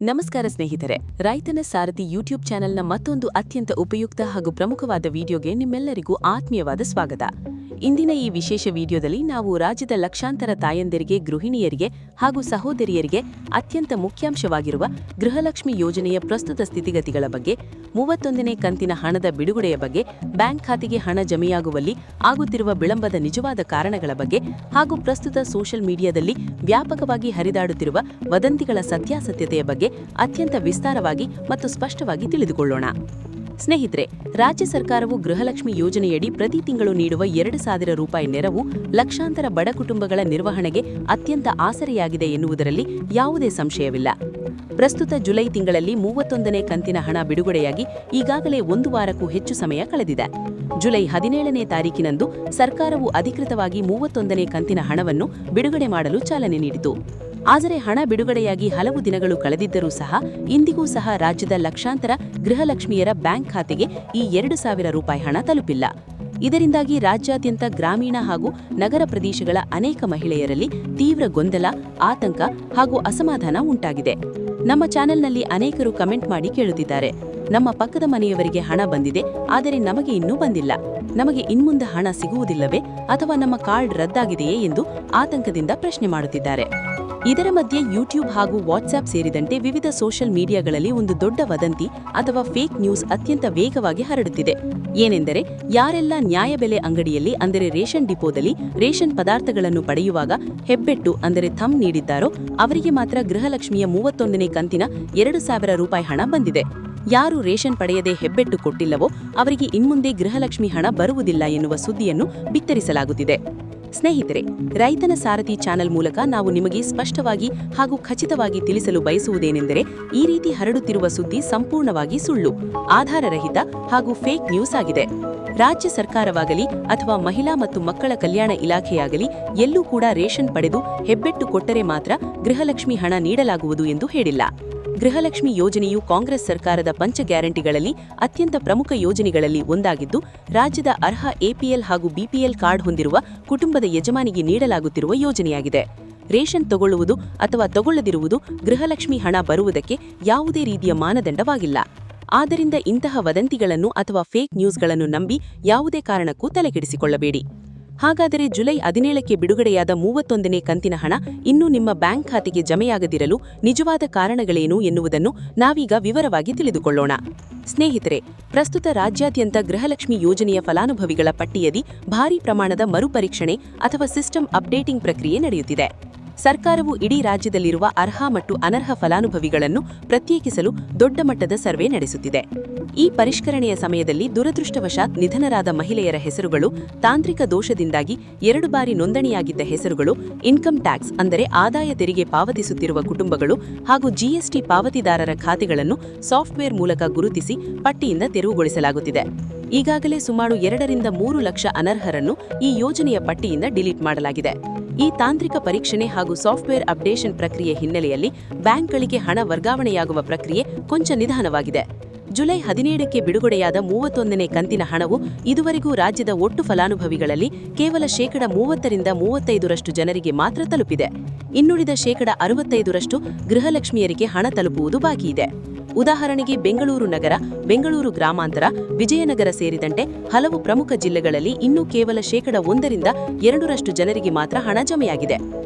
ನಮಸ್ಕಾರ ಸ್ನೇಹಿತರೆ, ರೈತನ ಸಾರಥಿ ಯೂಟ್ಯೂಬ್ ಚಾನೆಲ್ನ ಮತ್ತೊಂದು ಅತ್ಯಂತ ಉಪಯುಕ್ತ ಹಾಗೂ ಪ್ರಮುಖವಾದ ವಿಡಿಯೋಗೆ ನಿಮ್ಮೆಲ್ಲರಿಗೂ ಆತ್ಮೀಯವಾದ ಸ್ವಾಗತ. ಇಂದಿನ ಈ ವಿಶೇಷ ವಿಡಿಯೋದಲ್ಲಿ ನಾವು ರಾಜ್ಯದ ಲಕ್ಷಾಂತರ ತಾಯಂದಿರಿಗೆ, ಗೃಹಿಣಿಯರಿಗೆ ಹಾಗೂ ಸಹೋದರಿಯರಿಗೆ ಅತ್ಯಂತ ಮುಖ್ಯಾಂಶವಾಗಿರುವ ಗೃಹಲಕ್ಷ್ಮಿ ಯೋಜನೆಯ ಪ್ರಸ್ತುತ ಸ್ಥಿತಿಗತಿಗಳ ಬಗ್ಗೆ, 31ನೇ ಕಂತಿನ ಹಣದ ಬಿಡುಗಡೆಯ ಬಗ್ಗೆ, ಬ್ಯಾಂಕ್ ಖಾತೆಗೆ ಹಣ ಜಮೆಯಾಗುವಲ್ಲಿ ಆಗುತ್ತಿರುವ ವಿಳಂಬದ ನಿಜವಾದ ಕಾರಣಗಳ ಬಗ್ಗೆ ಹಾಗೂ ಪ್ರಸ್ತುತ ಸೋಷಿಯಲ್ ಮೀಡಿಯಾದಲ್ಲಿ ವ್ಯಾಪಕವಾಗಿ ಹರಿದಾಡುತ್ತಿರುವ ವದಂತಿಗಳ ಸತ್ಯಾಸತ್ಯತೆಯ ಬಗ್ಗೆ ಅತ್ಯಂತ ವಿಸ್ತಾರವಾಗಿ ಮತ್ತು ಸ್ಪಷ್ಟವಾಗಿ ತಿಳಿದುಕೊಳ್ಳೋಣ. ಸ್ನೇಹಿತರೆ, ರಾಜ್ಯ ಸರ್ಕಾರವು ಗೃಹಲಕ್ಷ್ಮಿ ಯೋಜನೆಯಡಿ ಪ್ರತಿ ತಿಂಗಳು ನೀಡುವ 2,000 ರೂಪಾಯಿ ನೆರವು ಲಕ್ಷಾಂತರ ಬಡ ಕುಟುಂಬಗಳ ನಿರ್ವಹಣೆಗೆ ಅತ್ಯಂತ ಆಸರೆಯಾಗಿದೆ ಎನ್ನುವುದರಲ್ಲಿ ಯಾವುದೇ ಸಂಶಯವಿಲ್ಲ. ಪ್ರಸ್ತುತ ಜುಲೈ ತಿಂಗಳಲ್ಲಿ 31ನೇ ಕಂತಿನ ಹಣ ಬಿಡುಗಡೆಯಾಗಿ ಈಗಾಗಲೇ 1 ವಾರಕ್ಕೂ ಹೆಚ್ಚು ಸಮಯ ಕಳೆದಿದೆ. ಜುಲೈ 17ನೇ ತಾರೀಕಿನಂದು ಸರ್ಕಾರವು ಅಧಿಕೃತವಾಗಿ 31ನೇ ಕಂತಿನ ಹಣವನ್ನು ಬಿಡುಗಡೆ ಮಾಡಲು ಚಾಲನೆ ನೀಡಿತು. ಆದರೆ ಹಣ ಬಿಡುಗಡೆಯಾಗಿ ಹಲವು ದಿನಗಳು ಕಳೆದಿದ್ದರೂ ಸಹ ಇಂದಿಗೂ ಸಹ ರಾಜ್ಯದ ಲಕ್ಷಾಂತರ ಗೃಹಲಕ್ಷ್ಮಿಯರ ಬ್ಯಾಂಕ್ ಖಾತೆಗೆ ಈ 2,000 ರೂಪಾಯಿ ಹಣ ತಲುಪಿಲ್ಲ. ಇದರಿಂದಾಗಿ ರಾಜ್ಯಾದ್ಯಂತ ಗ್ರಾಮೀಣ ಹಾಗೂ ನಗರ ಪ್ರದೇಶಗಳ ಅನೇಕ ಮಹಿಳೆಯರಲ್ಲಿ ತೀವ್ರ ಗೊಂದಲ, ಆತಂಕ ಹಾಗೂ ಅಸಮಾಧಾನ ಉಂಟಾಗಿದೆ. ನಮ್ಮ ಚಾನೆಲ್ನಲ್ಲಿ ಅನೇಕರು ಕಮೆಂಟ್ ಮಾಡಿ ಕೇಳುತ್ತಿದ್ದಾರೆ, ನಮ್ಮ ಪಕ್ಕದ ಮನೆಯವರಿಗೆ ಹಣ ಬಂದಿದೆ, ಆದರೆ ನಮಗೆ ಇನ್ನೂ ಬಂದಿಲ್ಲ. ನಮಗೆ ಇನ್ಮುಂದೆ ಹಣ ಸಿಗುವುದಿಲ್ಲವೇ ಅಥವಾ ನಮ್ಮ ಕಾರ್ಡ್ ರದ್ದಾಗಿದೆಯೇ ಎಂದು ಆತಂಕದಿಂದ ಪ್ರಶ್ನೆ ಮಾಡುತ್ತಿದ್ದಾರೆ. ಇದರ ಮಧ್ಯೆ ಯೂಟ್ಯೂಬ್ ಹಾಗೂ ವಾಟ್ಸ್ಆಪ್ ಸೇರಿದಂತೆ ವಿವಿಧ ಸೋಷಿಯಲ್ ಮೀಡಿಯಾಗಳಲ್ಲಿ ಒಂದು ದೊಡ್ಡ ವದಂತಿ ಅಥವಾ ಫೇಕ್ ನ್ಯೂಸ್ ಅತ್ಯಂತ ವೇಗವಾಗಿ ಹರಡುತ್ತಿದೆ. ಏನೆಂದರೆ, ಯಾರೆಲ್ಲ ನ್ಯಾಯಬೆಲೆ ಅಂಗಡಿಯಲ್ಲಿ ಅಂದರೆ ರೇಷನ್ ಡಿಪೋದಲ್ಲಿ ರೇಷನ್ ಪದಾರ್ಥಗಳನ್ನು ಪಡೆಯುವಾಗ ಹೆಬ್ಬೆಟ್ಟು ಅಂದರೆ ಥಂಬ್ ನೀಡಿದ್ದಾರೋ ಅವರಿಗೆ ಮಾತ್ರ ಗೃಹಲಕ್ಷ್ಮಿಯ 31ನೇ ಕಂತಿನ 2,000 ರೂಪಾಯಿ ಹಣ ಬಂದಿದೆ. ಯಾರು ರೇಷನ್ ಪಡೆಯದೆ ಹೆಬ್ಬೆಟ್ಟು ಕೊಟ್ಟಿಲ್ಲವೋ ಅವರಿಗೆ ಇನ್ಮುಂದೆ ಗೃಹಲಕ್ಷ್ಮಿ ಹಣ ಬರುವುದಿಲ್ಲ ಎನ್ನುವ ಸುದ್ದಿಯನ್ನು ಬಿತ್ತರಿಸಲಾಗುತ್ತಿದೆ. ಸ್ನೇಹಿತರೆ, ರೈತನ ಸಾರಥಿ ಚಾನೆಲ್ ಮೂಲಕ ನಾವು ನಿಮಗೆ ಸ್ಪಷ್ಟವಾಗಿ ಹಾಗೂ ಖಚಿತವಾಗಿ ತಿಳಿಸಲು ಬಯಸುವುದೇನೆಂದರೆ, ಈ ರೀತಿ ಹರಡುತ್ತಿರುವ ಸುದ್ದಿ ಸಂಪೂರ್ಣವಾಗಿ ಸುಳ್ಳು, ಆಧಾರರಹಿತ ಹಾಗೂ ಫೇಕ್ ನ್ಯೂಸ್ ಆಗಿದೆ. ರಾಜ್ಯ ಸರ್ಕಾರವಾಗಲಿ ಅಥವಾ ಮಹಿಳಾ ಮತ್ತು ಮಕ್ಕಳ ಕಲ್ಯಾಣ ಇಲಾಖೆಯಾಗಲಿ ಎಲ್ಲೂ ಕೂಡ ರೇಷನ್ ಪಡೆದು ಹೆಬ್ಬೆಟ್ಟು ಕೊಟ್ಟರೆ ಮಾತ್ರ ಗೃಹಲಕ್ಷ್ಮಿ ಹಣ ನೀಡಲಾಗುವುದು ಎಂದು ಹೇಳಿಲ್ಲ. ಗೃಹಲಕ್ಷ್ಮಿ ಯೋಜನೆಯು ಕಾಂಗ್ರೆಸ್ ಸರ್ಕಾರದ ಪಂಚ ಗ್ಯಾರಂಟಿಗಳಲ್ಲಿ ಅತ್ಯಂತ ಪ್ರಮುಖ ಯೋಜನೆಗಳಲ್ಲಿ ಒಂದಾಗಿದ್ದು, ರಾಜ್ಯದ ಅರ್ಹ ಎಪಿಎಲ್ ಹಾಗೂ ಬಿಪಿಎಲ್ ಕಾರ್ಡ್ ಹೊಂದಿರುವ ಕುಟುಂಬದ ಯಜಮಾನಿಗೆ ನೀಡಲಾಗುತ್ತಿರುವ ಯೋಜನೆಯಾಗಿದೆ. ರೇಷನ್ ತಗೊಳ್ಳುವುದು ಅಥವಾ ತಗೊಳ್ಳದಿರುವುದು ಗೃಹಲಕ್ಷ್ಮಿ ಹಣ ಬರುವುದಕ್ಕೆ ಯಾವುದೇ ರೀತಿಯ ಮಾನದಂಡವಾಗಿಲ್ಲ. ಆದ್ದರಿಂದ ಇಂತಹ ವದಂತಿಗಳನ್ನು ಅಥವಾ ಫೇಕ್ ನ್ಯೂಸ್ಗಳನ್ನು ನಂಬಿ ಯಾವುದೇ ಕಾರಣಕ್ಕೂ ತಲೆಕೆಡಿಸಿಕೊಳ್ಳಬೇಡಿ. ಹಾಗಾದರೆ ಜುಲೈ 17ಕ್ಕೆ ಬಿಡುಗಡೆಯಾದ 31ನೇ ಕಂತಿನ ಹಣ ಇನ್ನೂ ನಿಮ್ಮ ಬ್ಯಾಂಕ್ ಖಾತೆಗೆ ಜಮೆಯಾಗದಿರಲು ನಿಜವಾದ ಕಾರಣಗಳೇನು ಎನ್ನುವುದನ್ನು ನಾವೀಗ ವಿವರವಾಗಿ ತಿಳಿದುಕೊಳ್ಳೋಣ. ಸ್ನೇಹಿತರೆ, ಪ್ರಸ್ತುತ ರಾಜ್ಯಾದ್ಯಂತ ಗೃಹಲಕ್ಷ್ಮಿ ಯೋಜನೆಯ ಫಲಾನುಭವಿಗಳ ಪಟ್ಟಿಯಡಿ ಭಾರೀ ಪ್ರಮಾಣದ ಮರುಪರೀಕ್ಷಣೆ ಅಥವಾ ಸಿಸ್ಟಮ್ ಅಪ್ಡೇಟಿಂಗ್ ಪ್ರಕ್ರಿಯೆ ನಡೆಯುತ್ತಿದೆ. ಸರ್ಕಾರವು ಇಡೀ ರಾಜ್ಯದಲ್ಲಿರುವ ಅರ್ಹ ಮತ್ತು ಅನರ್ಹ ಫಲಾನುಭವಿಗಳನ್ನು ಪ್ರತ್ಯೇಕಿಸಲು ದೊಡ್ಡ ಮಟ್ಟದ ಸರ್ವೆ ನಡೆಸುತ್ತಿದೆ. ಈ ಪರಿಷ್ಕರಣೆಯ ಸಮಯದಲ್ಲಿ ದುರದೃಷ್ಟವಶಾತ್ ನಿಧನರಾದ ಮಹಿಳೆಯರ ಹೆಸರುಗಳು, ತಾಂತ್ರಿಕ ದೋಷದಿಂದಾಗಿ 2 ಬಾರಿ ನೋಂದಣಿಯಾಗಿದ್ದ ಹೆಸರುಗಳು, ಇನ್ಕಮ್ ಟ್ಯಾಕ್ಸ್ ಅಂದರೆ ಆದಾಯ ತೆರಿಗೆ ಪಾವತಿಸುತ್ತಿರುವ ಕುಟುಂಬಗಳು ಹಾಗೂ ಜಿಎಸ್ಟಿ ಪಾವತಿದಾರರ ಖಾತೆಗಳನ್ನು ಸಾಫ್ಟ್ವೇರ್ ಮೂಲಕ ಗುರುತಿಸಿ ಪಟ್ಟಿಯಿಂದ ತೆರವುಗೊಳಿಸಲಾಗುತ್ತಿದೆ. ಈಗಾಗಲೇ ಸುಮಾರು 2 ರಿಂದ 3 ಲಕ್ಷ ಅನರ್ಹರನ್ನು ಈ ಯೋಜನೆಯ ಪಟ್ಟಿಯಿಂದ ಡಿಲೀಟ್ ಮಾಡಲಾಗಿದೆ. ಈ ತಾಂತ್ರಿಕ ಪರೀಕ್ಷಣೆ ಹಾಗೂ ಸಾಫ್ಟ್ವೇರ್ ಅಪ್ಡೇಷನ್ ಪ್ರಕ್ರಿಯೆ ಹಿನ್ನೆಲೆಯಲ್ಲಿ ಬ್ಯಾಂಕ್ಗಳಿಗೆ ಹಣ ವರ್ಗಾವಣೆಯಾಗುವ ಪ್ರಕ್ರಿಯೆ ಕೊಂಚ ನಿಧಾನವಾಗಿದೆ. ಜುಲೈ 17ಕ್ಕೆ ಬಿಡುಗಡೆಯಾದ 31ನೇ ಕಂತಿನ ಹಣವು ಇದುವರೆಗೂ ರಾಜ್ಯದ ಒಟ್ಟು ಫಲಾನುಭವಿಗಳಲ್ಲಿ ಕೇವಲ 30% ರಿಂದ 35% ಜನರಿಗೆ ಮಾತ್ರ ತಲುಪಿದೆ. ಇನ್ನುಳಿದ 65% ಗೃಹಲಕ್ಷ್ಮಿಯರಿಗೆ ಹಣ ತಲುಪುವುದು ಬಾಕಿಯಿದೆ. ಉದಾಹರಣೆಗೆ ಬೆಂಗಳೂರು ನಗರ, ಬೆಂಗಳೂರು ಗ್ರಾಮಾಂತರ, ವಿಜಯನಗರ ಸೇರಿದಂತೆ ಹಲವು ಪ್ರಮುಖ ಜಿಲ್ಲೆಗಳಲ್ಲಿ ಇನ್ನೂ ಕೇವಲ 1% ರಿಂದ 2% ಜನರಿಗೆ ಮಾತ್ರ ಹಣ ಜಮೆಯಾಗಿದೆ.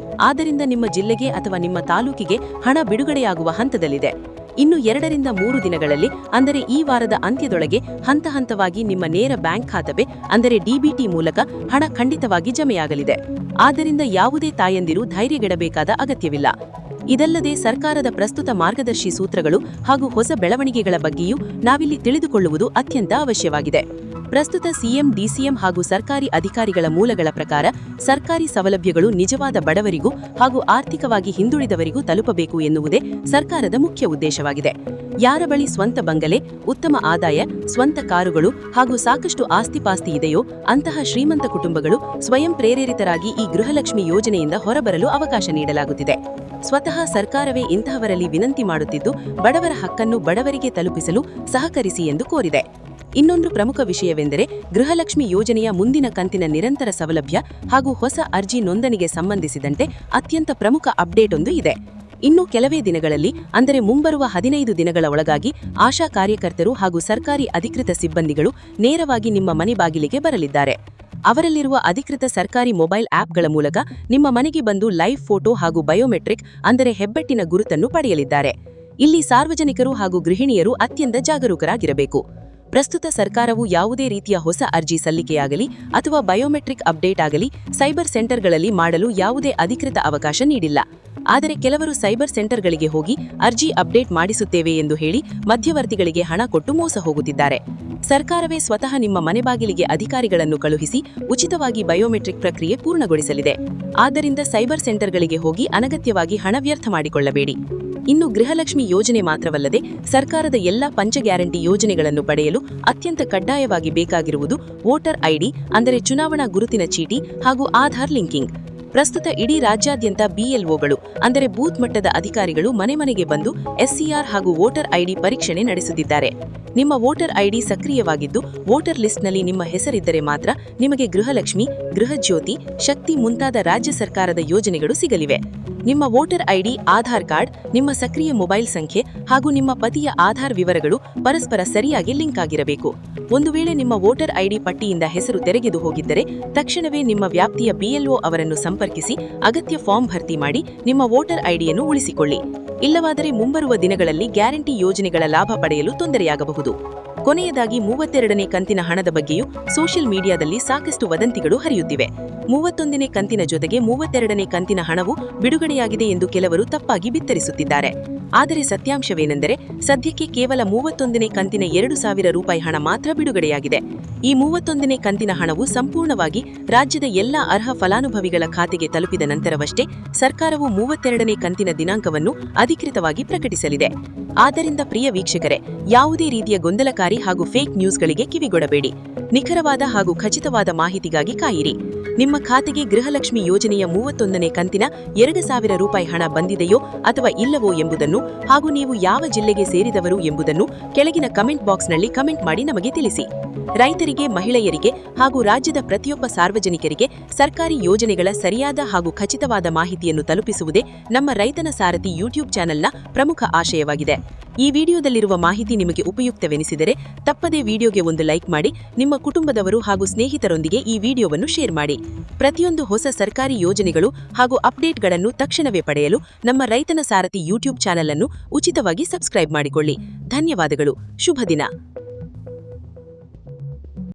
ಆದ್ದರಿಂದ ನಿಮ್ಮ ಜಿಲ್ಲೆಗೆ ಅಥವಾ ನಿಮ್ಮ ತಾಲೂಕಿಗೆ ಹಣ ಬಿಡುಗಡೆಯಾಗುವ ಹಂತದಲ್ಲಿದೆ. ಇನ್ನು 2 ರಿಂದ 3 ದಿನಗಳಲ್ಲಿ ಅಂದರೆ ಈ ವಾರದ ಅಂತ್ಯದೊಳಗೆ ಹಂತ ಹಂತವಾಗಿ ನಿಮ್ಮ ನೇರ ಬ್ಯಾಂಕ್ ಖಾತೆ ಅಂದರೆ ಡಿಬಿಟಿ ಮೂಲಕ ಹಣ ಖಂಡಿತವಾಗಿ ಜಮೆಯಾಗಲಿದೆ. ಆದ್ದರಿಂದ ಯಾವುದೇ ತಾಯಂದಿರು ಧೈರ್ಯಗೆಡಬೇಕಾದ ಅಗತ್ಯವಿಲ್ಲ. ಇದಲ್ಲದೆ ಸರ್ಕಾರದ ಪ್ರಸ್ತುತ ಮಾರ್ಗದರ್ಶಿ ಸೂತ್ರಗಳು ಹಾಗೂ ಹೊಸ ಬೆಳವಣಿಗೆಗಳ ಬಗ್ಗೆಯೂ ನಾವಿಲ್ಲಿ ತಿಳಿದುಕೊಳ್ಳುವುದು ಅತ್ಯಂತ ಅವಶ್ಯವಾಗಿದೆ. ಪ್ರಸ್ತುತ ಸಿಎಂ, ಡಿಸಿಎಂ ಹಾಗೂ ಸರ್ಕಾರಿ ಅಧಿಕಾರಿಗಳ ಮೂಲಗಳ ಪ್ರಕಾರ ಸರ್ಕಾರಿ ಸೌಲಭ್ಯಗಳು ನಿಜವಾದ ಬಡವರಿಗೂ ಹಾಗೂ ಆರ್ಥಿಕವಾಗಿ ಹಿಂದುಳಿದವರಿಗೂ ತಲುಪಬೇಕು ಎನ್ನುವುದೇ ಸರ್ಕಾರದ ಮುಖ್ಯ ಉದ್ದೇಶವಾಗಿದೆ. ಯಾರ ಬಳಿ ಸ್ವಂತ ಬಂಗಲೆ, ಉತ್ತಮ ಆದಾಯ, ಸ್ವಂತ ಕಾರುಗಳು ಹಾಗೂ ಸಾಕಷ್ಟು ಆಸ್ತಿಪಾಸ್ತಿ ಇದೆಯೋ ಅಂತಹ ಶ್ರೀಮಂತ ಕುಟುಂಬಗಳು ಸ್ವಯಂ ಪ್ರೇರೇರಿತರಾಗಿ ಈ ಗೃಹಲಕ್ಷ್ಮಿ ಯೋಜನೆಯಿಂದ ಹೊರಬರಲು ಅವಕಾಶ ನೀಡಲಾಗುತ್ತಿದೆ. ಸ್ವತಃ ಸರ್ಕಾರವೇ ಇಂತಹವರಲ್ಲಿ ವಿನಂತಿ ಮಾಡುತ್ತಿದ್ದು, ಬಡವರ ಹಕ್ಕನ್ನು ಬಡವರಿಗೆ ತಲುಪಿಸಲು ಸಹಕರಿಸಿ ಎಂದು ಕೋರಿದೆ. ಇನ್ನೊಂದು ಪ್ರಮುಖ ವಿಷಯವೆಂದರೆ ಗೃಹಲಕ್ಷ್ಮಿ ಯೋಜನೆಯ ಮುಂದಿನ ಕಂತಿನ ನಿರಂತರ ಸೌಲಭ್ಯ ಹಾಗೂ ಹೊಸ ಅರ್ಜಿ ನೋಂದಣಿಗೆ ಸಂಬಂಧಿಸಿದಂತೆ ಅತ್ಯಂತ ಪ್ರಮುಖ ಅಪ್ಡೇಟ್ ಒಂದು ಇದೆ. ಇನ್ನು ಕೆಲವೇ ದಿನಗಳಲ್ಲಿ ಅಂದರೆ ಮುಂಬರುವ 15 ದಿನಗಳ ಒಳಗಾಗಿ ಆಶಾ ಕಾರ್ಯಕರ್ತರು ಹಾಗೂ ಸರ್ಕಾರಿ ಅಧಿಕೃತ ಸಿಬ್ಬಂದಿಗಳು ನೇರವಾಗಿ ನಿಮ್ಮ ಮನೆ ಬಾಗಿಲಿಗೆ ಬರಲಿದ್ದಾರೆ. ಅವರಲ್ಲಿರುವ ಅಧಿಕೃತ ಸರ್ಕಾರಿ ಮೊಬೈಲ್ ಆಪ್ಗಳ ಮೂಲಕ ನಿಮ್ಮ ಮನೆಗೆ ಬಂದು ಲೈವ್ ಫೋಟೋ ಹಾಗೂ ಬಯೋಮೆಟ್ರಿಕ್ ಅಂದರೆ ಹೆಬ್ಬೆಟ್ಟಿನ ಗುರುತನ್ನು ಪಡೆಯಲಿದ್ದಾರೆ. ಇಲ್ಲಿ ಸಾರ್ವಜನಿಕರು ಹಾಗೂ ಗೃಹಿಣಿಯರು ಅತ್ಯಂತ ಜಾಗರೂಕರಾಗಿರಬೇಕು. ಪ್ರಸ್ತುತ ಸರ್ಕಾರವು ಯಾವುದೇ ರೀತಿಯ ಹೊಸ ಅರ್ಜಿ ಸಲ್ಲಿಕೆಯಾಗಲಿ ಅಥವಾ ಬಯೋಮೆಟ್ರಿಕ್ ಅಪ್ಡೇಟ್ ಆಗಲಿ ಸೈಬರ್ ಸೆಂಟರ್ಗಳಲ್ಲಿ ಮಾಡಲು ಯಾವುದೇ ಅಧಿಕೃತ ಅವಕಾಶ ನೀಡಿಲ್ಲ. ಆದರೆ ಕೆಲವರು ಸೈಬರ್ ಸೆಂಟರ್ಗಳಿಗೆ ಹೋಗಿ ಅರ್ಜಿ ಅಪ್ಡೇಟ್ ಮಾಡಿಸುತ್ತೇವೆ ಎಂದು ಹೇಳಿ ಮಧ್ಯವರ್ತಿಗಳಿಗೆ ಹಣ ಕೊಟ್ಟು ಮೋಸ ಹೋಗುತ್ತಿದ್ದಾರೆ. ಸರ್ಕಾರವೇ ಸ್ವತಃ ನಿಮ್ಮ ಮನೆ ಬಾಗಿಲಿಗೆ ಅಧಿಕಾರಿಗಳನ್ನು ಕಳುಹಿಸಿ ಉಚಿತವಾಗಿ ಬಯೋಮೆಟ್ರಿಕ್ ಪ್ರಕ್ರಿಯೆ ಪೂರ್ಣಗೊಳಿಸಲಿದೆ. ಆದ್ದರಿಂದ ಸೈಬರ್ ಸೆಂಟರ್ಗಳಿಗೆ ಹೋಗಿ ಅನಗತ್ಯವಾಗಿ ಹಣ ವ್ಯರ್ಥ ಮಾಡಿಕೊಳ್ಳಬೇಡಿ. ಇನ್ನು ಗೃಹಲಕ್ಷ್ಮಿ ಯೋಜನೆ ಮಾತ್ರವಲ್ಲದೆ ಸರ್ಕಾರದ ಎಲ್ಲ ಪಂಚ ಗ್ಯಾರಂಟಿ ಯೋಜನೆಗಳನ್ನು ಪಡೆಯಲು ಅತ್ಯಂತ ಕಡ್ಡಾಯವಾಗಿ ಬೇಕಾಗಿರುವುದು ವೋಟರ್ ಐಡಿ ಅಂದರೆ ಚುನಾವಣಾ ಗುರುತಿನ ಚೀಟಿ ಹಾಗೂ ಆಧಾರ್ ಲಿಂಕಿಂಗ್. ಪ್ರಸ್ತುತ ಇಡೀ ರಾಜ್ಯಾದ್ಯಂತ ಬಿಎಲ್ಒಗಳು ಅಂದರೆ ಬೂತ್ ಮಟ್ಟದ ಅಧಿಕಾರಿಗಳು ಮನೆ ಮನೆಗೆ ಬಂದು ಎಸ್ಸಿಆರ್ ಹಾಗೂ ವೋಟರ್ ಐಡಿ ಪರೀಕ್ಷಣೆ ನಡೆಸುತ್ತಿದ್ದಾರೆ. ನಿಮ್ಮ ವೋಟರ್ ಐಡಿ ಸಕ್ರಿಯವಾಗಿದ್ದು ವೋಟರ್ ಲಿಸ್ಟ್ನಲ್ಲಿ ನಿಮ್ಮ ಹೆಸರಿದ್ದರೆ ಮಾತ್ರ ನಿಮಗೆ ಗೃಹಲಕ್ಷ್ಮಿ, ಗೃಹಜ್ಯೋತಿ, ಶಕ್ತಿ ಮುಂತಾದ ರಾಜ್ಯ ಸರ್ಕಾರದ ಯೋಜನೆಗಳು ಸಿಗಲಿವೆ. ನಿಮ್ಮ ವೋಟರ್ ಐಡಿ, ಆಧಾರ್ ಕಾರ್ಡ್, ನಿಮ್ಮ ಸಕ್ರಿಯ ಮೊಬೈಲ್ ಸಂಖ್ಯೆ ಹಾಗೂ ನಿಮ್ಮ ಪತಿಯ ಆಧಾರ್ ವಿವರಗಳು ಪರಸ್ಪರ ಸರಿಯಾಗಿ ಲಿಂಕ್ ಆಗಿರಬೇಕು. ಒಂದು ವೇಳೆ ನಿಮ್ಮ ವೋಟರ್ ಐಡಿ ಪಟ್ಟಿಯಿಂದ ಹೆಸರು ತೆರೆಗೆದು ಹೋಗಿದ್ದರೆ ತಕ್ಷಣವೇ ನಿಮ್ಮ ವ್ಯಾಪ್ತಿಯ ಬಿಎಲ್ಒ ಅವರನ್ನು ಸಂಪರ್ಕಿಸಿ ಅಗತ್ಯ ಫಾರ್ಮ್ ಭರ್ತಿ ಮಾಡಿ ನಿಮ್ಮ ವೋಟರ್ ಐಡಿಯನ್ನು ಉಳಿಸಿಕೊಳ್ಳಿ. ಇಲ್ಲವಾದರೆ ಮುಂಬರುವ ದಿನಗಳಲ್ಲಿ ಗ್ಯಾರಂಟಿ ಯೋಜನೆಗಳ ಲಾಭ ಪಡೆಯಲು ತೊಂದರೆಯಾಗಬಹುದು. ಕೊನೆಯದಾಗಿ 32ನೇ ಕಂತಿನ ಹಣದ ಬಗ್ಗೆಯೂ ಸೋಷಿಯಲ್ ಮೀಡಿಯಾದಲ್ಲಿ ಸಾಕಷ್ಟು ವದಂತಿಗಳು ಹರಿಯುತ್ತಿವೆ. 31ನೇ ಕಂತಿನ ಜೊತೆಗೆ 32ನೇ ಕಂತಿನ ಹಣವು ಬಿಡುಗಡೆಯಾಗಿದೆ ಎಂದು ಕೆಲವರು ತಪ್ಪಾಗಿ ಬಿತ್ತರಿಸುತ್ತಿದ್ದಾರೆ. ಆದರೆ ಸತ್ಯಾಂಶವೇನೆಂದರೆ ಸದ್ಯಕ್ಕೆ ಕೇವಲ 31ನೇ ಕಂತಿನ 2,000 ರೂಪಾಯಿ ಹಣ ಮಾತ್ರ ಬಿಡುಗಡೆಯಾಗಿದೆ. ಈ 31ನೇ ಕಂತಿನ ಹಣವು ಸಂಪೂರ್ಣವಾಗಿ ರಾಜ್ಯದ ಎಲ್ಲ ಅರ್ಹ ಫಲಾನುಭವಿಗಳ ಖಾತೆಗೆ ತಲುಪಿದ ನಂತರವಷ್ಟೇ ಸರ್ಕಾರವು 32ನೇ ಕಂತಿನ ದಿನಾಂಕವನ್ನು ಅಧಿಕೃತವಾಗಿ ಪ್ರಕಟಿಸಲಿದೆ. ಆದ್ದರಿಂದ ಪ್ರಿಯ ವೀಕ್ಷಕರೇ, ಯಾವುದೇ ರೀತಿಯ ಗೊಂದಲಕಾರಿ ಹಾಗೂ ಫೇಕ್ ನ್ಯೂಸ್ಗಳಿಗೆ ಕಿವಿಗೊಡಬೇಡಿ. ನಿಖರವಾದ ಹಾಗೂ ಖಚಿತವಾದ ಮಾಹಿತಿಗಾಗಿ ಕಾಯಿರಿ. ನಿಮ್ಮ ಖಾತೆಗೆ ಗೃಹಲಕ್ಷ್ಮಿ ಯೋಜನೆಯ 31ನೇ ಕಂತಿನ 2,000 ರೂಪಾಯಿ ಹಣ ಬಂದಿದೆಯೋ ಅಥವಾ ಇಲ್ಲವೋ ಎಂಬುದನ್ನು ಹಾಗೂ ನೀವು ಯಾವ ಜಿಲ್ಲೆಗೆ ಸೇರಿದವರು ಎಂಬುದನ್ನು ಕೆಳಗಿನ ಕಮೆಂಟ್ ಬಾಕ್ಸ್ನಲ್ಲಿ ಕಮೆಂಟ್ ಮಾಡಿ ನಮಗೆ ತಿಳಿಸಿ. ರೈತರಿಗೆ, ಮಹಿಳೆಯರಿಗೆ ಹಾಗೂ ರಾಜ್ಯದ ಪ್ರತಿಯೊಬ್ಬ ಸಾರ್ವಜನಿಕರಿಗೆ ಸರ್ಕಾರಿ ಯೋಜನೆಗಳ ಸರಿಯಾದ ಹಾಗೂ ಖಚಿತವಾದ ಮಾಹಿತಿಯನ್ನು ತಲುಪಿಸುವುದೇ ನಮ್ಮ ರೈತನ ಸಾರಥಿ ಯೂಟ್ಯೂಬ್ ಚಾನೆಲ್ನ ಪ್ರಮುಖ ಆಶಯವಾಗಿದೆ. ಈ ವಿಡಿಯೋದಲ್ಲಿರುವ ಮಾಹಿತಿ ನಿಮಗೆ ಉಪಯುಕ್ತವೆನಿಸಿದರೆ ತಪ್ಪದೇ ವಿಡಿಯೋಗೆ ಒಂದು ಲೈಕ್ ಮಾಡಿ, ನಿಮ್ಮ ಕುಟುಂಬದವರು ಹಾಗೂ ಸ್ನೇಹಿತರೊಂದಿಗೆ ಈ ವಿಡಿಯೋವನ್ನು ಶೇರ್ ಮಾಡಿ. ಪ್ರತಿಯೊಂದು ಹೊಸ ಸರ್ಕಾರಿ ಯೋಜನೆಗಳು ಹಾಗೂ ಅಪ್ಡೇಟ್ಗಳನ್ನು ತಕ್ಷಣವೇ ಪಡೆಯಲು ನಮ್ಮ ರೈತನ ಸಾರಥಿ ಯೂಟ್ಯೂಬ್ ಚಾನೆಲ್ ಅನ್ನು ಉಚಿತವಾಗಿ ಸಬ್ಸ್ಕ್ರೈಬ್ ಮಾಡಿಕೊಳ್ಳಿ. ಧನ್ಯವಾದಗಳು. ಶುಭ ದಿನ.